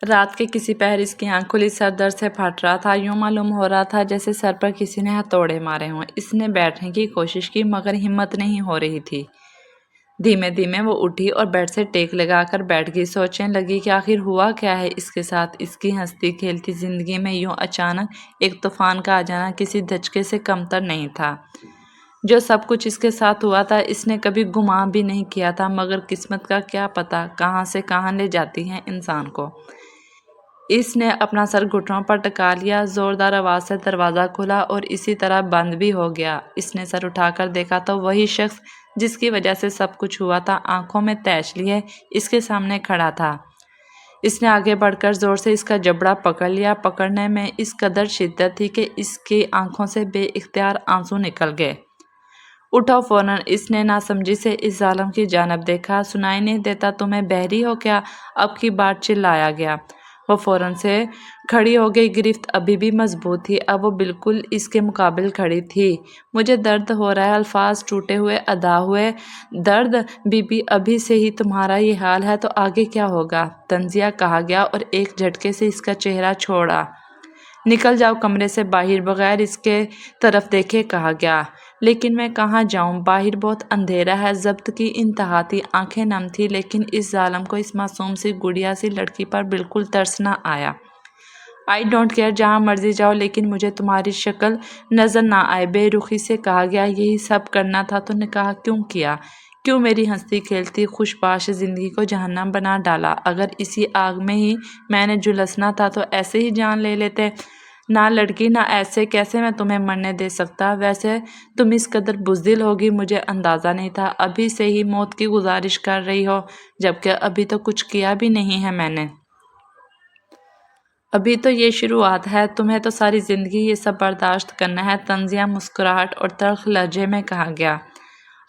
رات کے کسی پہر اس کی آنکھ کھلی، سر درد سے پھٹ رہا تھا۔ یوں معلوم ہو رہا تھا جیسے سر پر کسی نے ہتھوڑے مارے ہوں۔ اس نے بیٹھنے کی کوشش کی مگر ہمت نہیں ہو رہی تھی۔ دھیمے دھیمے وہ اٹھی اور بیڈ سے ٹیک لگا کر بیٹھ گئی۔ سوچنے لگی کہ آخر ہوا کیا ہے اس کے ساتھ۔ اس کی ہنستی کھیلتی زندگی میں یوں اچانک ایک طوفان کا آ جانا کسی دھچکے سے کمتر نہیں تھا۔ جو سب کچھ اس کے ساتھ ہوا تھا اس نے کبھی گمان بھی نہیں کیا تھا، مگر قسمت کا کیا پتہ کہاں سے کہاں لے جاتی ہے انسان کو۔ اس نے اپنا سر گھٹنوں پر ٹکا لیا، زوردار آواز سے دروازہ کھلا اور اسی طرح بند بھی ہو گیا۔ اس نے سر اٹھا کر دیکھا تو وہی شخص جس کی وجہ سے سب کچھ ہوا تھا آنکھوں میں تیش لیے اس کے سامنے کھڑا تھا۔ اس نے آگے بڑھ کر زور سے اس کا جبڑا پکڑ لیا۔ پکڑنے میں اس قدر شدت تھی کہ اس کی آنکھوں سے بے اختیار آنسو نکل گئے۔ اٹھو فوراً! اس نے ناسمجھی سے اس ظالم کی جانب دیکھا۔ سنائی نہیں دیتا تمہیں؟ بہری ہو کیا؟ اب کی بار چلایا گیا۔ وہ فوراً سے کھڑی ہو گئی۔ گرفت ابھی بھی مضبوط تھی، اب وہ بالکل اس کے مقابل کھڑی تھی۔ مجھے درد ہو رہا ہے، الفاظ ٹوٹے ہوئے ادا ہوئے۔ درد؟ بی بی ابھی سے ہی تمہارا یہ حال ہے تو آگے کیا ہوگا؟ طنزیہ کہا گیا اور ایک جھٹکے سے اس کا چہرہ چھوڑا۔ نکل جاؤ کمرے سے باہر، بغیر اس کے طرف دیکھے کہا گیا۔ لیکن میں کہاں جاؤں؟ باہر بہت اندھیرا ہے۔ ضبط کی انتہا تھی، آنکھیں نم تھیں، لیکن اس ظالم کو اس معصوم سی گڑیا سی لڑکی پر بالکل ترس نہ آیا۔ آئی ڈونٹ کیئر، جہاں مرضی جاؤ لیکن مجھے تمہاری شکل نظر نہ آئے۔ بے رخی سے کہا گیا۔ یہی سب کرنا تھا تو نکاح کیوں کیا؟ کیوں میری ہنستی کھیلتی خوشباش زندگی کو جہنم بنا ڈالا؟ اگر اسی آگ میں ہی میں نے جھلسنا تھا تو ایسے ہی جان لے لیتے۔ نہ لڑکی، نہ ایسے کیسے میں تمہیں مرنے دے سکتا؟ ویسے تم اس قدر بزدل ہوگی مجھے اندازہ نہیں تھا۔ ابھی سے ہی موت کی گزارش کر رہی ہو، جبکہ ابھی تو کچھ کیا بھی نہیں ہے میں نے۔ ابھی تو یہ شروعات ہے، تمہیں تو ساری زندگی یہ سب برداشت کرنا ہے۔ طنزیہ مسکراہٹ اور تلخ لہجے میں کہا گیا۔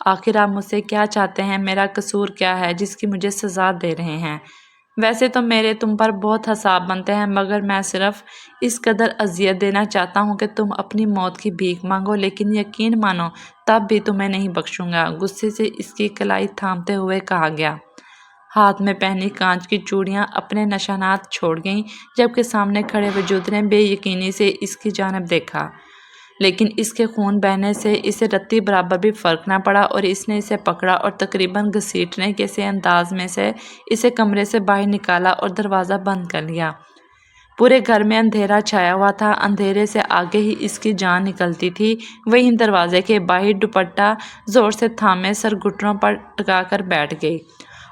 آخر آپ مجھ سے کیا چاہتے ہیں؟ میرا قصور کیا ہے جس کی مجھے سزا دے رہے ہیں؟ ویسے تو میرے تم پر بہت حساب بنتے ہیں، مگر میں صرف اس قدر اذیت دینا چاہتا ہوں کہ تم اپنی موت کی بھیک مانگو، لیکن یقین مانو تب بھی تمہیں نہیں بخشوں گا۔ غصے سے اس کی کلائی تھامتے ہوئے کہا گیا۔ ہاتھ میں پہنی کانچ کی چوڑیاں اپنے نشانات چھوڑ گئیں، جبکہ سامنے کھڑے وجود نے بے یقینی سے اس کی جانب دیکھا، لیکن اس کے خون بہنے سے اسے رتی برابر بھی فرق نہ پڑا اور اس نے اسے پکڑا اور تقریباً گھسیٹنے کے سے انداز میں سے اسے کمرے سے باہر نکالا اور دروازہ بند کر لیا۔ پورے گھر میں اندھیرا چھایا ہوا تھا، اندھیرے سے آگے ہی اس کی جان نکلتی تھی۔ وہیں دروازے کے باہر دوپٹہ زور سے تھامے سر گھٹنوں پر ٹکا کر بیٹھ گئی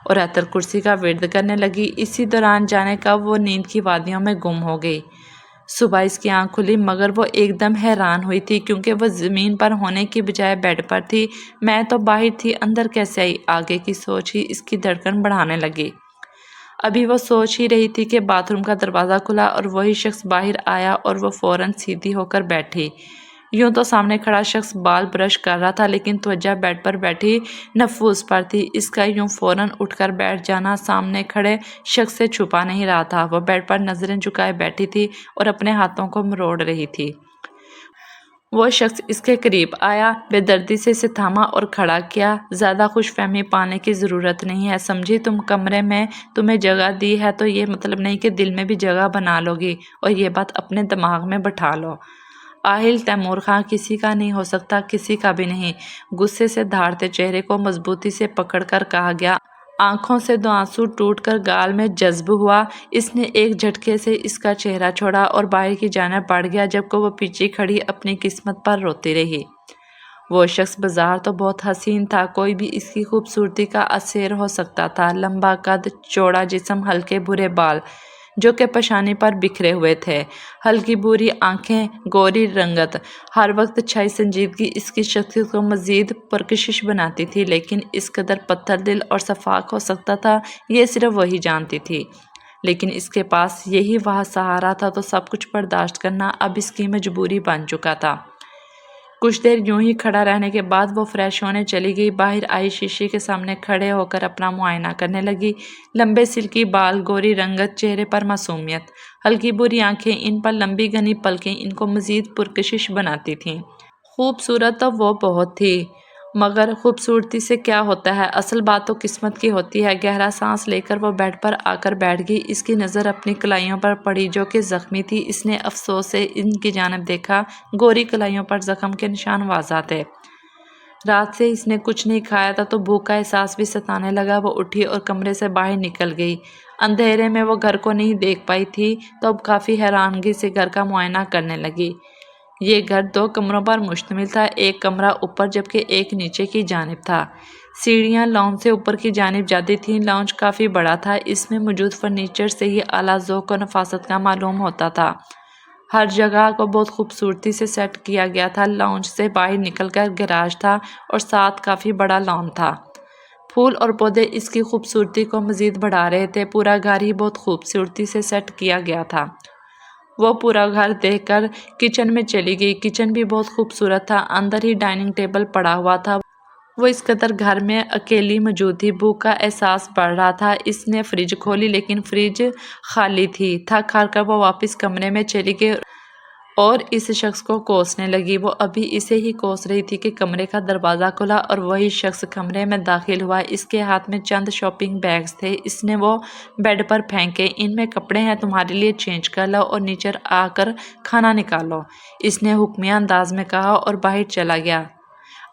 اور آیت الکرسی کا ورد کرنے لگی۔ اسی دوران جانے کب وہ نیند کی وادیوں میں گم ہو گئی۔ صبح اس کی آنکھ کھلی مگر وہ ایک دم حیران ہوئی تھی کیونکہ وہ زمین پر ہونے کی بجائے بیڈ پر تھی۔ میں تو باہر تھی، اندر کیسے آئی؟ آگے کی سوچ ہی اس کی دھڑکن بڑھانے لگی۔ ابھی وہ سوچ ہی رہی تھی کہ باتھ روم کا دروازہ کھلا اور وہی شخص باہر آیا اور وہ فوراً سیدھی ہو کر بیٹھی۔ یوں تو سامنے کھڑا شخص بال برش کر رہا تھا لیکن توجہ بیڈ پر بیٹھی نفوس پر تھی۔ اس کا یوں فوراً اٹھ کر بیٹھ جانا سامنے کھڑے شخص سے چھپا نہیں رہا تھا۔ وہ بیڈ پر نظریں جھکائے بیٹھی تھی اور اپنے ہاتھوں کو مروڑ رہی تھی۔ وہ شخص اس کے قریب آیا، بے دردی سے اسے تھاما اور کھڑا کیا۔ زیادہ خوش فہمی پانے کی ضرورت نہیں ہے سمجھی، تم کمرے میں تمہیں جگہ دی ہے تو یہ مطلب نہیں کہ دل میں بھی جگہ بنا لو گی، اور یہ بات اپنے دماغ میں بٹھا لو۔ آہل تیمور خان کسی کا نہیں ہو سکتا، کسی کا بھی نہیں۔ غصے سے دھاڑتے چہرے کو مضبوطی سے پکڑ کر کہا گیا۔ آنکھوں سے دو آنسو ٹوٹ کر گال میں جذب ہوا۔ اس نے ایک جھٹکے سے اس کا چہرہ چھوڑا اور باہر کی جانب بڑھ گیا، جبکہ وہ پیچھے کھڑی اپنی قسمت پر روتی رہی۔ وہ شخص بظاہر تو بہت حسین تھا، کوئی بھی اس کی خوبصورتی کا اسیر ہو سکتا تھا۔ لمبا قد، چوڑا جسم، ہلکے بھورے بال جو کہ پیشانی پر بکھرے ہوئے تھے، ہلکی بھوری آنکھیں، گوری رنگت، ہر وقت چھائی سنجیدگی اس کی شخصیت کو مزید پرکشش بناتی تھی، لیکن اس قدر پتھر دل اور شفاق ہو سکتا تھا یہ صرف وہی جانتی تھی۔ لیکن اس کے پاس یہی وہ سہارا تھا تو سب کچھ برداشت کرنا اب اس کی مجبوری بن چکا تھا۔ کچھ دیر یوں ہی کھڑا رہنے کے بعد وہ فریش ہونے چلی گئی، باہر آئی، شیشے کے سامنے کھڑے ہو کر اپنا معائنہ کرنے لگی۔ لمبے سلکی بال، گوری رنگت، چہرے پر معصومیت، ہلکی بھوری آنکھیں، ان پر لمبی گھنی پلکیں ان کو مزید پرکشش بناتی تھیں۔ خوبصورت تو وہ بہت تھی، مگر خوبصورتی سے کیا ہوتا ہے، اصل بات تو قسمت کی ہوتی ہے۔ گہرا سانس لے کر وہ بیڈ پر آ کر بیٹھ گئی۔ اس کی نظر اپنی کلائیوں پر پڑی جو کہ زخمی تھی۔ اس نے افسوس سے ان کی جانب دیکھا۔ گوری کلائیوں پر زخم کے نشان واضح تھے۔ رات سے اس نے کچھ نہیں کھایا تھا تو بھوک کا احساس بھی ستانے لگا۔ وہ اٹھی اور کمرے سے باہر نکل گئی۔ اندھیرے میں وہ گھر کو نہیں دیکھ پائی تھی تو اب کافی حیرانگی سے گھر کا معائنہ کرنے لگی۔ یہ گھر 2 کمروں پر مشتمل تھا، ایک کمرہ اوپر جبکہ ایک نیچے کی جانب تھا۔ سیڑھیاں لاؤنج سے اوپر کی جانب جاتی تھیں۔ لاؤنج کافی بڑا تھا، اس میں موجود فرنیچر سے ہی اعلیٰ ذوق و نفاست کا معلوم ہوتا تھا۔ ہر جگہ کو بہت خوبصورتی سے سیٹ کیا گیا تھا۔ لاؤنج سے باہر نکل کر گیراج تھا اور ساتھ کافی بڑا لان تھا۔ پھول اور پودے اس کی خوبصورتی کو مزید بڑھا رہے تھے۔ پورا گھر ہی بہت خوبصورتی سے سیٹ کیا گیا تھا۔ وہ پورا گھر دیکھ کر کچن میں چلی گئی۔ کچن بھی بہت خوبصورت تھا، اندر ہی ڈائننگ ٹیبل پڑا ہوا تھا۔ وہ اس قدر گھر میں اکیلی موجود تھی، بھوک کا احساس بڑھ رہا تھا۔ اس نے فریج کھولی لیکن فریج خالی تھی۔ تھک ہار کر وہ واپس کمرے میں چلی گئی اور اس شخص کو کوسنے لگی۔ وہ ابھی اسے ہی کوس رہی تھی کہ کمرے کا دروازہ کھلا اور وہی شخص کمرے میں داخل ہوا۔ اس کے ہاتھ میں چند شاپنگ بیگز تھے۔ اس نے وہ بیڈ پر پھینکے۔ ان میں کپڑے ہیں، تمہارے لیے چینج کر لو اور نیچے آ کر کھانا نکالو، اس نے حکمیہ انداز میں کہا اور باہر چلا گیا۔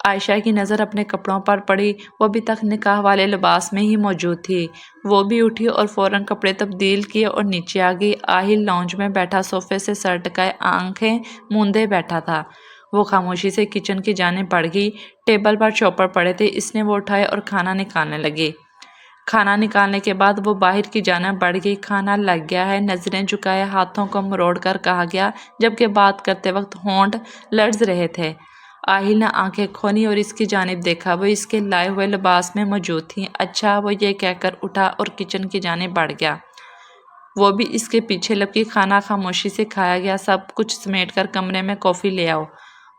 عائشہ کی نظر اپنے کپڑوں پر پڑی۔ وہ ابھی تک نکاح والے لباس میں ہی موجود تھی۔ وہ بھی اٹھی اور فوراً کپڑے تبدیل کیے اور نیچے آ گئی۔ آہل لاؤنج میں بیٹھا صوفے سے سر ٹکائے آنکھیں موندے بیٹھا تھا۔ وہ خاموشی سے کچن کی جانب بڑھ گئی۔ ٹیبل پر چوپڑ پڑے تھے، اس نے وہ اٹھائے اور کھانا نکالنے لگی۔ کھانا نکالنے کے بعد وہ باہر کی جانب بڑھ گئی۔ کھانا لگ گیا ہے، نظریں جھکائے ہاتھوں کو مروڑ کر کہا گیا، جبکہ بات کرتے وقت ہونٹ لرز رہے تھے۔ آہل نے آنکھیں کھولی اور اس کی جانب دیکھا۔ وہ اس کے لائے ہوئے لباس میں موجود تھی۔ اچھا، وہ یہ کہہ کر اٹھا اور کچن کی جانب بڑھ گیا۔ وہ بھی اس کے پیچھے لپکی۔ کھانا خاموشی سے کھایا گیا۔ سب کچھ سمیٹ کر کمرے میں کافی لے آؤ،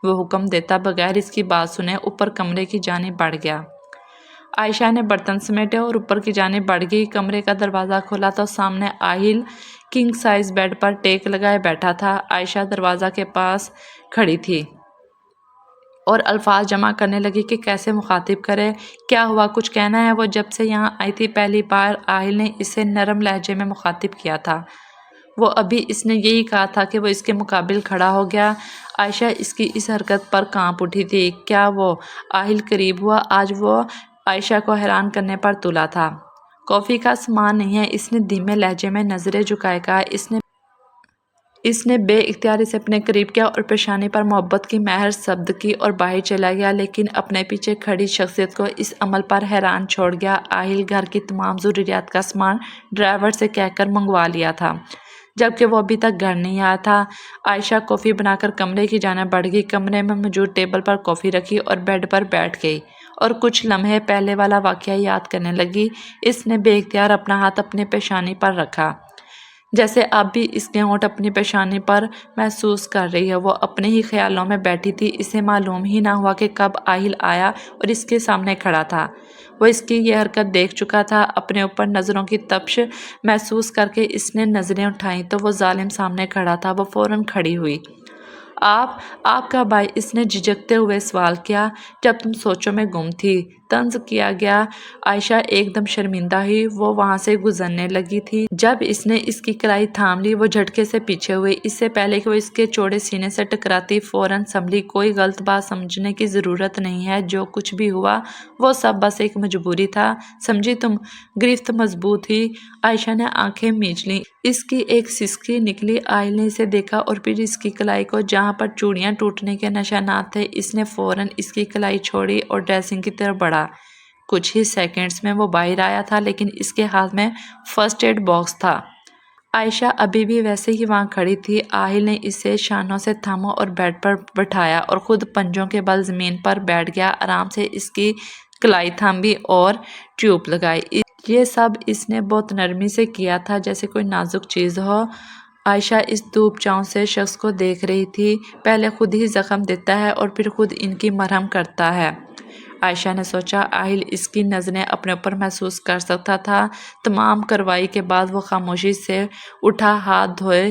وہ حکم دیتا بغیر اس کی بات سنے اوپر کمرے کی جانب بڑھ گیا۔ عائشہ نے برتن سمیٹے اور اوپر کی جانب بڑھ گئی۔ کمرے کا دروازہ کھولا تو سامنے آہل کنگ سائز بیڈ پر ٹیک لگائے بیٹھا تھا۔ عائشہ دروازہ کے پاس کھڑی تھی اور الفاظ جمع کرنے لگی کہ کیسے مخاطب کرے۔ کیا ہوا، کچھ کہنا ہے؟ وہ جب سے یہاں آئی تھی پہلی بار آہل نے اسے نرم لہجے میں مخاطب کیا تھا۔ وہ ابھی اس نے یہی کہا تھا کہ وہ اس کے مقابل کھڑا ہو گیا۔ عائشہ اس کی اس حرکت پر کانپ اٹھی تھی۔ کیا وہ؟ آہل قریب ہوا۔ آج وہ عائشہ کو حیران کرنے پر تلا تھا۔ کافی کا سامان نہیں ہے، اس نے دھیمے لہجے میں نظریں جھکائے کہا۔ اس نے بے اختیار اسے اپنے قریب کیا اور پیشانی پر محبت کی مہر سبد کی اور باہر چلا گیا، لیکن اپنے پیچھے کھڑی شخصیت کو اس عمل پر حیران چھوڑ گیا۔ آہل گھر کی تمام ضروریات کا سامان ڈرائیور سے کہہ کر منگوا لیا تھا، جبکہ وہ ابھی تک گھر نہیں آیا تھا۔ عائشہ کافی بنا کر کمرے کی جانب بڑھ گئی۔ کمرے میں موجود ٹیبل پر کافی رکھی اور بیڈ پر بیٹھ گئی اور کچھ لمحے پہلے والا واقعہ یاد کرنے لگی۔ اس نے بے اختیار اپنا ہاتھ اپنی پیشانی پر رکھا، جیسے اب بھی اس کے ہونٹ اپنی پیشانی پر محسوس کر رہی ہے۔ وہ اپنے ہی خیالوں میں بیٹھی تھی۔ اسے معلوم ہی نہ ہوا کہ کب آہل آیا اور اس کے سامنے کھڑا تھا۔ وہ اس کی یہ حرکت دیکھ چکا تھا۔ اپنے اوپر نظروں کی تپش محسوس کر کے اس نے نظریں اٹھائیں تو وہ ظالم سامنے کھڑا تھا۔ وہ فوراً کھڑی ہوئی۔ آپ کب آئے؟ اس نے جھجکتے ہوئے سوال کیا۔ جب تم سوچوں میں گم تھی، طنز کیا گیا۔ عائشہ ایک دم شرمندہ ہوئی۔ وہ وہاں سے گزرنے لگی تھی۔ جب اس نے اس کی کلائی تھام لی، وہ جھٹکے سے پیچھے ہوئی۔ اس سے پہلے کہ وہ اس کے چوڑے سینے سے ٹکراتی فوراً سنبھلی۔ کوئی غلط بات سمجھنے کی ضرورت نہیں ہے، جو کچھ بھی ہوا وہ سب بس ایک مجبوری تھا، سمجھی تم؟ گرفت مضبوط ہوئی۔ عائشہ نے آنکھیں میچ لیں۔ اس کی ایک سسکی نکلی۔ آہل نے اسے دیکھا اور پھر اس کی کلائی کو، جہاں پر چوڑیاں ٹوٹنے کے نشانات تھے۔ اس نے فوراً اس کی کلائی چھوڑی اور ڈریسنگ کی طرف بڑھا۔ کچھ ہی سیکنڈز میں وہ باہر آیا تھا، لیکن اس کے ہاتھ میں فرسٹ ایڈ باکس تھا۔ عائشہ ابھی بھی ویسے ہی وہاں کھڑی تھی۔ آہل نے اسے شانوں سے تھاما اور بیڈ پر بٹھایا اور خود پنجوں کے بل زمین پر بیٹھ گیا۔ آرام سے اس کی کلائی تھامی اور ٹیوب لگائی۔ یہ سب اس نے بہت نرمی سے کیا تھا، جیسے کوئی نازک چیز ہو۔ عائشہ اس دھوپ چھاؤں سے شخص کو دیکھ رہی تھی۔ پہلے خود ہی زخم دیتا ہے اور پھر خود ان کی مرہم کرتا ہے، عائشہ نے سوچا۔ آہل اس کی نظریں اپنے اوپر محسوس کر سکتا تھا۔ تمام کارروائی کے بعد وہ خاموشی سے اٹھا، ہاتھ دھوئے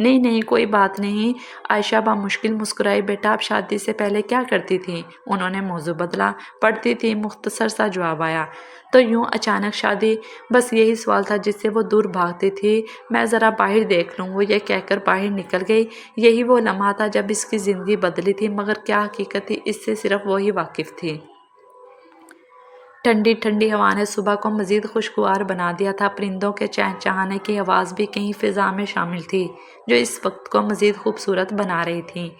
نہیں نہیں کوئی بات نہیں۔ عائشہ بامشکل مسکرائی۔ بیٹا آپ شادی سے پہلے کیا کرتی تھی؟ انہوں نے موضوع بدلا۔ پڑھتی تھی، مختصر سا جواب آیا۔ تو یوں اچانک شادی؟ بس یہی سوال تھا جس سے وہ دور بھاگتی تھی۔ میں ذرا باہر دیکھ لوں، وہ یہ کہہ کر باہر نکل گئی۔ یہی وہ لمحہ تھا جب اس کی زندگی بدلی تھی، مگر کیا حقیقت تھی اس سے صرف وہی واقف تھی۔ ٹھنڈی ٹھنڈی ہوا نے صبح کو مزید خوشگوار بنا دیا تھا۔ پرندوں کے چہچہانے کی آواز بھی کہیں فضا میں شامل تھی جو اس وقت کو مزید خوبصورت بنا رہی تھی۔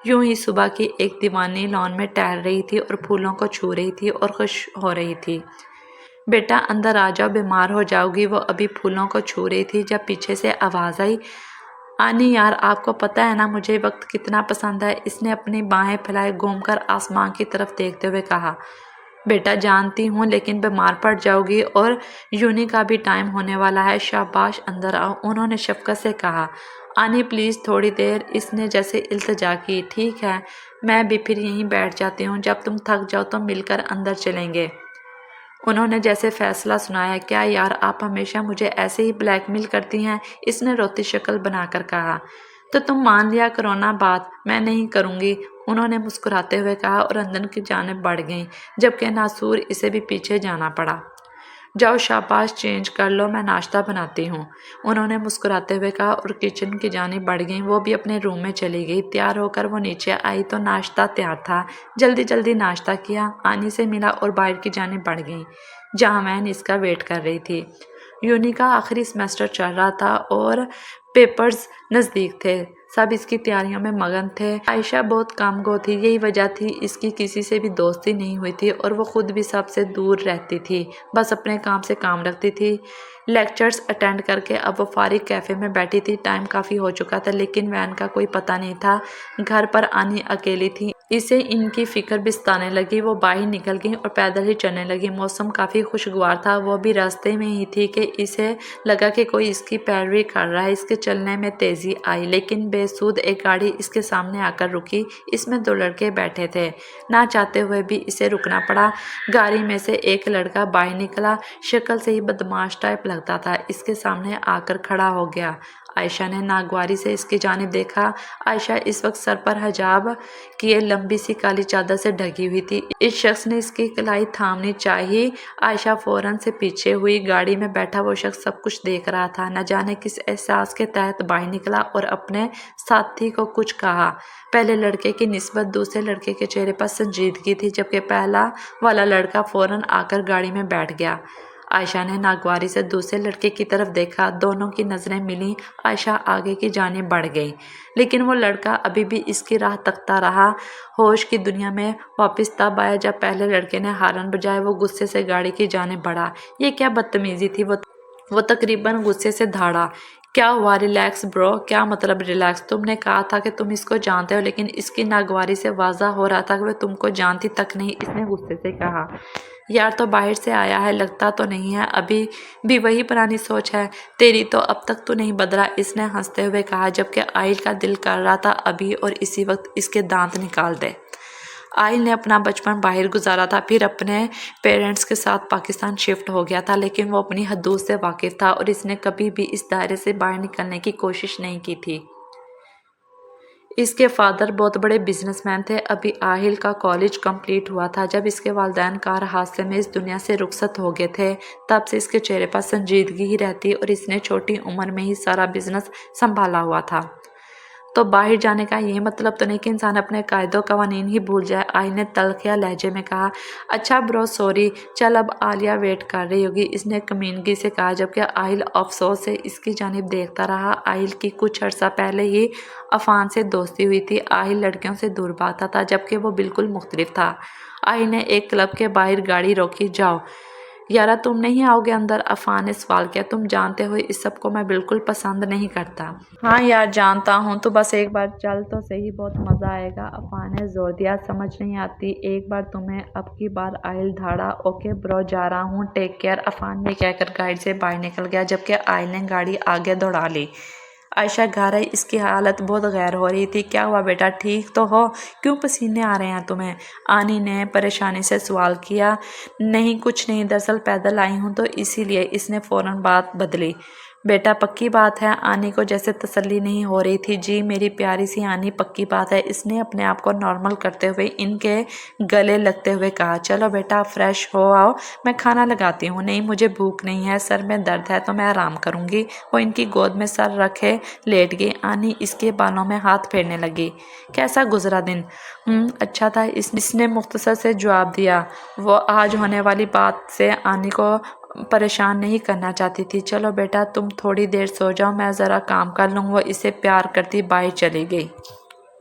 یوں ہی صبح کی ایک دیوانی لان میں ٹہل رہی تھی اور پھولوں کو چھو رہی تھی اور خوش ہو رہی تھی۔ بیٹا اندر آ جاؤ، بیمار ہو جاؤ گی۔ وہ ابھی پھولوں کو چھو رہی تھی جب پیچھے سے آواز آئی، آنی یار آپ کو پتہ ہے نا مجھے وقت کتنا پسند ہے؟ اس نے اپنی باہیں پھیلائے گھوم کر آسمان کی طرف دیکھتے ہوئے کہا۔ بیٹا جانتی ہوں، لیکن بیمار پڑ جاؤ گی اور یونی کا بھی ٹائم ہونے والا ہے۔ شاباش اندر آؤ، انہوں نے شفقت سے کہا۔ آنی پلیز تھوڑی دیر، اس نے جیسے التجا کی۔ ٹھیک ہے، میں بھی پھر یہیں بیٹھ جاتی ہوں، جب تم تھک جاؤ تو مل کر اندر چلیں گے۔ انہوں نے جیسے فیصلہ سنایا۔ کیا یار آپ ہمیشہ مجھے ایسے ہی بلیک میل کرتی ہیں؟ اس نے روتی شکل بنا کر کہا۔ تو تم مان لیا کرو نا بات، میں نہیں کروں گی، انہوں نے مسکراتے ہوئے کہا اور اندر کی جانب بڑھ گئیں، جبکہ ناصور اسے بھی پیچھے جانا پڑا۔ جاؤ شاباش چینج کر لو، میں ناشتہ بناتی ہوں، انہوں نے مسکراتے ہوئے کہا اور کچن کی جانب بڑھ گئیں۔ وہ بھی اپنے روم میں چلی گئی۔ تیار ہو کر وہ نیچے آئی تو ناشتہ تیار تھا۔ جلدی جلدی ناشتہ کیا، آنی سے ملا اور باہر کی جانب بڑھ گئیں جہاں وین اس کا ویٹ کر رہی تھی۔ یونی کا آخری سیمسٹر چل رہا تھا اور پیپرز نزدیک تھے۔ سب اس کی تیاریوں میں مگن تھے۔ عائشہ بہت کام گو تھی، یہی وجہ تھی اس کی کسی سے بھی دوستی نہیں ہوئی تھی اور وہ خود بھی سب سے دور رہتی تھی، بس اپنے کام سے کام رکھتی تھی۔ لیکچرز اٹینڈ کر کے اب وہ فارغ کیفے میں بیٹھی تھی۔ ٹائم کافی ہو چکا تھا لیکن وین کا کوئی پتہ نہیں تھا۔ گھر پر آنی اکیلی تھی، اسے ان کی فکر بھی ستانے لگی۔ وہ باہر نکل گئی اور پیدل ہی چلنے لگی۔ موسم کافی خوشگوار تھا، وہ بھی راستے میں ہی تھی کہ اسے لگا کہ کوئی اس کی پیروی کر رہا ہے۔ اس کے چلنے میں تیزی آئی لیکن بے سود ایک گاڑی اس کے سامنے آ کر رکی۔ اس میں دو لڑکے بیٹھے تھے، نہ چاہتے ہوئے بھی اسے رکنا پڑا۔ گاڑی میں سے ایک لڑکا باہر نکلا، شکل سے ہی بدمعاش ٹائپ لگتا تھا، اس کے سامنے آ کر کھڑا ہو گیا۔ عائشہ نے ناگواری سے اس کی جانب دیکھا۔ عائشہ اس وقت سر پر حجاب کیے لمبی سی کالی چادر سے ڈھکی ہوئی تھی۔ اس شخص نے اس کی کلائی تھامنی چاہی۔ عائشہ فوراً سے پیچھے ہوئی۔ گاڑی میں بیٹھا وہ شخص سب کچھ دیکھ رہا تھا، نہ جانے کس احساس کے تحت باہر نکلا اور اپنے ساتھی کو کچھ کہا۔ پہلے لڑکے کی نسبت دوسرے لڑکے کے چہرے پر سنجیدگی تھی، جبکہ پہلا والا لڑکا فوراً آ کر گاڑی میں بیٹھ گیا۔ عائشہ نے ناگواری سے دوسرے لڑکے کی طرف دیکھا، دونوں کی نظریں ملیں۔ عائشہ آگے کی جانب بڑھ گئی لیکن وہ لڑکا ابھی بھی اس کی راہ تکتا رہا۔ ہوش کی دنیا میں واپس تب آیا جب پہلے لڑکے نے ہارن بجائے۔ وہ غصے سے گاڑی کی جانب بڑھا۔ یہ کیا بدتمیزی تھی؟ وہ تقریباً غصے سے دھاڑا۔ کیا ہوا؟ ریلیکس برو۔ کیا مطلب ریلیکس؟ تم نے کہا تھا کہ تم اس کو جانتے ہو، لیکن اس کی ناگواری سے واضح ہو رہا تھا کہ وہ تم کو جانتی تک نہیں، اس نے غصے سے کہا۔ یار تو باہر سے آیا ہے، لگتا تو نہیں ہے ابھی بھی وہی پرانی سوچ ہے تیری، تو اب تک تو نہیں بدلا، اس نے ہنستے ہوئے کہا، جبکہ آئل کا دل کر رہا تھا ابھی اور اسی وقت اس کے دانت نکال دے۔ آئل نے اپنا بچپن باہر گزارا تھا، پھر اپنے پیرنٹس کے ساتھ پاکستان شفٹ ہو گیا تھا، لیکن وہ اپنی حدود سے واقف تھا اور اس نے کبھی بھی اس دائرے سے باہر نکلنے کی کوشش نہیں کی تھی۔ اس کے فادر بہت بڑے بزنس مین تھے۔ ابھی آہل کا کالج کمپلیٹ ہوا تھا جب اس کے والدین کار حادثے میں اس دنیا سے رخصت ہو گئے تھے۔ تب سے اس کے چہرے پر سنجیدگی ہی رہتی اور اس نے چھوٹی عمر میں ہی سارا بزنس سنبھالا ہوا تھا۔ تو باہر جانے کا یہ مطلب تو نہیں کہ انسان اپنے قاعدے و قوانین ہی بھول جائے، آئل نے تلخیہ لہجے میں کہا۔ اچھا برو سوری، چل اب عالیہ ویٹ کر رہی ہوگی، اس نے کمینگی سے کہا، جبکہ آئل افسوس سے اس کی جانب دیکھتا رہا۔ آئل کی کچھ عرصہ پہلے ہی عفان سے دوستی ہوئی تھی۔ آئل لڑکیوں سے دور بھاگتا تھا جبکہ وہ بالکل مختلف تھا۔ آئل نے ایک کلب کے باہر گاڑی روکی۔ جاؤ یارا تم نہیں آؤ گے اندر؟ عفان نے سوال کیا۔ تم جانتے ہو اس سب کو میں بالکل پسند نہیں کرتا۔ ہاں یار جانتا ہوں، تو بس ایک بار چل تو صحیح، بہت مزہ آئے گا، عفان نے زور دیا۔ سمجھ نہیں آتی ایک بار تمہیں، اب کی بار آئل دھاڑا۔ اوکے برو جا رہا ہوں، ٹیک کیئر، عفان یہ کہہ کر گاڑی سے باہر نکل گیا، جبکہ آئل نے گاڑی آگے دوڑا لی۔ عائشہ گھر آئی، اس کی حالت بہت غیر ہو رہی تھی۔ کیا ہوا بیٹا، ٹھیک تو ہو؟ کیوں پسینے آ رہے ہیں تمہیں؟ آنی نے پریشانی سے سوال کیا۔ نہیں کچھ نہیں، دراصل پیدل آئی ہوں تو اسی لیے، اس نے فوراً بات بدلی۔ بیٹا پکی بات ہے؟ آنی کو جیسے تسلی نہیں ہو رہی تھی۔ جی میری پیاری سی آنی، پکی بات ہے، اس نے اپنے آپ کو نارمل کرتے ہوئے ان کے گلے لگتے ہوئے کہا۔ چلو بیٹا فریش ہو آؤ، میں کھانا لگاتی ہوں۔ نہیں مجھے بھوک نہیں ہے، سر میں درد ہے تو میں آرام کروں گی۔ وہ ان کی گود میں سر رکھے لیٹ گئی۔ آنی اس کے بالوں میں ہاتھ پھیرنے لگی۔ کیسا گزرا دن؟ اچھا تھا، اس نے مختصر سے جواب دیا۔ وہ آج ہونے والی بات سے آنی کو پریشان نہیں کرنا چاہتی تھی۔ چلو بیٹا تم تھوڑی دیر سو جاؤ، میں ذرا کام کر لوں۔ وہ اسے پیار کرتی باہر چلی گئی۔